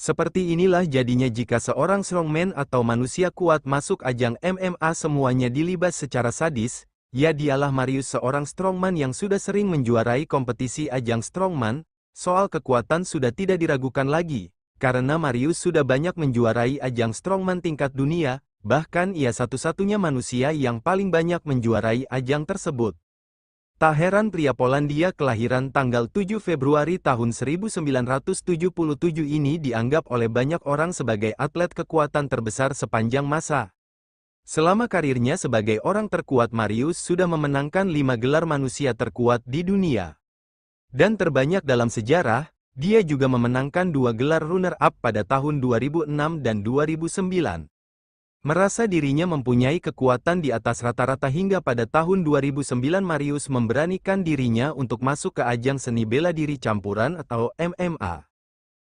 Seperti inilah jadinya jika seorang strongman atau manusia kuat masuk ajang MMA semuanya dilibas secara sadis, ya dialah Marius seorang strongman yang sudah sering menjuarai kompetisi ajang strongman, soal kekuatan sudah tidak diragukan lagi, karena Marius sudah banyak menjuarai ajang strongman tingkat dunia, bahkan ia satu-satunya manusia yang paling banyak menjuarai ajang tersebut. Tak heran pria Polandia kelahiran tanggal 7 Februari tahun 1977 ini dianggap oleh banyak orang sebagai atlet kekuatan terbesar sepanjang masa. Selama karirnya sebagai orang terkuat Marius sudah memenangkan 5 gelar manusia terkuat di dunia. Dan terbanyak dalam sejarah, dia juga memenangkan 2 gelar runner-up pada tahun 2006 dan 2009. Merasa dirinya mempunyai kekuatan di atas rata-rata hingga pada tahun 2009 Marius memberanikan dirinya untuk masuk ke ajang seni bela diri campuran atau MMA.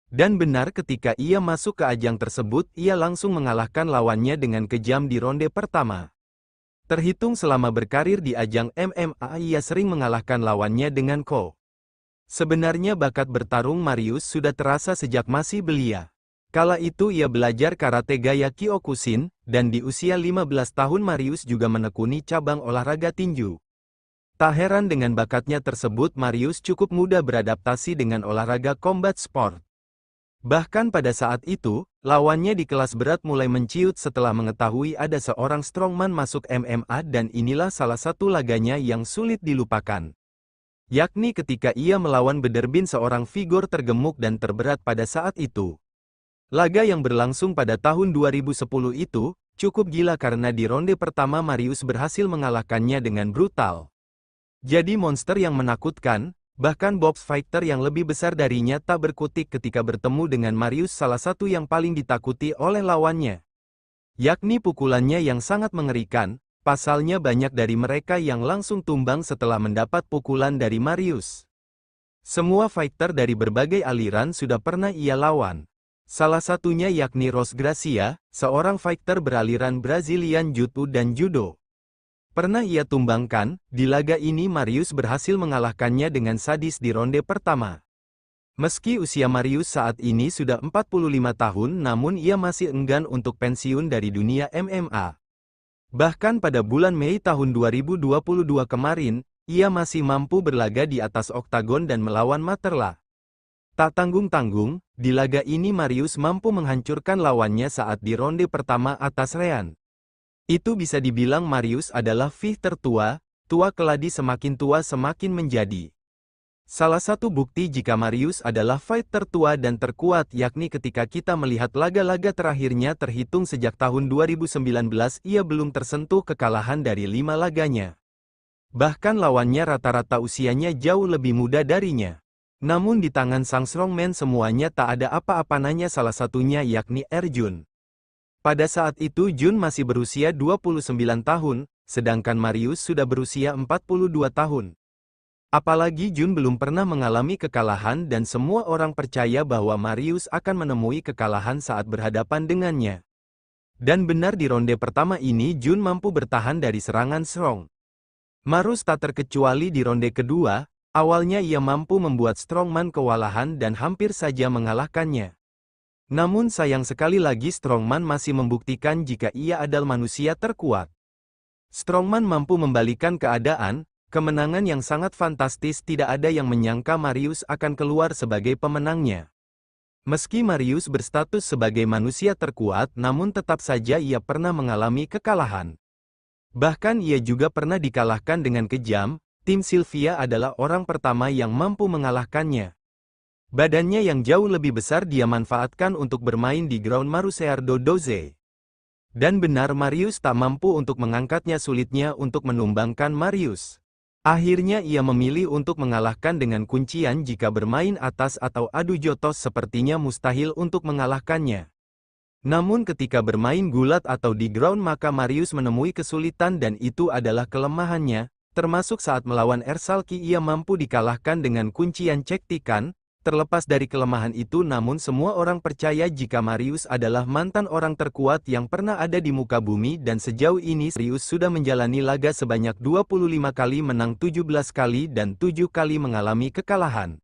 Dan benar ketika ia masuk ke ajang tersebut ia langsung mengalahkan lawannya dengan kejam di ronde pertama. Terhitung selama berkarir di ajang MMA ia sering mengalahkan lawannya dengan KO. Sebenarnya bakat bertarung Marius sudah terasa sejak masih belia. Kala itu ia belajar karate gaya Kyokushin, dan di usia 15 tahun Marius juga menekuni cabang olahraga tinju. Tak heran dengan bakatnya tersebut Marius cukup mudah beradaptasi dengan olahraga combat sport. Bahkan pada saat itu, lawannya di kelas berat mulai menciut setelah mengetahui ada seorang strongman masuk MMA dan inilah salah satu laganya yang sulit dilupakan. Yakni ketika ia melawan Bederbin seorang figur tergemuk dan terberat pada saat itu. Laga yang berlangsung pada tahun 2010 itu, cukup gila karena di ronde pertama Marius berhasil mengalahkannya dengan brutal. Jadi monster yang menakutkan, bahkan box fighter yang lebih besar darinya tak berkutik ketika bertemu dengan Marius salah satu yang paling ditakuti oleh lawannya. Yakni pukulannya yang sangat mengerikan, pasalnya banyak dari mereka yang langsung tumbang setelah mendapat pukulan dari Marius. Semua fighter dari berbagai aliran sudah pernah ia lawan. Salah satunya yakni Ros Gracia, seorang fighter beraliran Brazilian Jiu-Jitsu dan Judo. Pernah ia tumbangkan, di laga ini Marius berhasil mengalahkannya dengan sadis di ronde pertama. Meski usia Marius saat ini sudah 45 tahun namun ia masih enggan untuk pensiun dari dunia MMA. Bahkan pada bulan Mei tahun 2022 kemarin, ia masih mampu berlaga di atas oktagon dan melawan Materla. Tak tanggung-tanggung, di laga ini Marius mampu menghancurkan lawannya saat di ronde pertama atas rean. Itu bisa dibilang Marius adalah fighter tua, tua keladi semakin tua semakin menjadi. Salah satu bukti jika Marius adalah fighter tua dan terkuat yakni ketika kita melihat laga-laga terakhirnya terhitung sejak tahun 2019 ia belum tersentuh kekalahan dari 5 laganya. Bahkan lawannya rata-rata usianya jauh lebih muda darinya. Namun di tangan sang strongman semuanya tak ada apa-apanya salah satunya yakni Jun. Pada saat itu Jun masih berusia 29 tahun, sedangkan Marius sudah berusia 42 tahun. Apalagi Jun belum pernah mengalami kekalahan dan semua orang percaya bahwa Marius akan menemui kekalahan saat berhadapan dengannya. Dan benar di ronde pertama ini Jun mampu bertahan dari serangan strong. Marius tak terkecuali di ronde kedua. Awalnya ia mampu membuat strongman kewalahan dan hampir saja mengalahkannya. Namun sayang sekali lagi strongman masih membuktikan jika ia adalah manusia terkuat. Strongman mampu membalikan keadaan, kemenangan yang sangat fantastis tidak ada yang menyangka Marius akan keluar sebagai pemenangnya. Meski Marius berstatus sebagai manusia terkuat namun tetap saja ia pernah mengalami kekalahan. Bahkan ia juga pernah dikalahkan dengan kejam. Tim Sylvia adalah orang pertama yang mampu mengalahkannya. Badannya yang jauh lebih besar dia manfaatkan untuk bermain di ground Marusseardo Doze. Dan benar Marius tak mampu untuk mengangkatnya sulitnya untuk menumbangkan Marius. Akhirnya ia memilih untuk mengalahkan dengan kuncian jika bermain atas atau adu jotos sepertinya mustahil untuk mengalahkannya. Namun ketika bermain gulat atau di ground maka Marius menemui kesulitan dan itu adalah kelemahannya. Termasuk saat melawan Ersalki ia mampu dikalahkan dengan kuncian cektikan, terlepas dari kelemahan itu namun semua orang percaya jika Marius adalah mantan orang terkuat yang pernah ada di muka bumi dan sejauh ini Marius sudah menjalani laga sebanyak 25 kali menang 17 kali dan 7 kali mengalami kekalahan.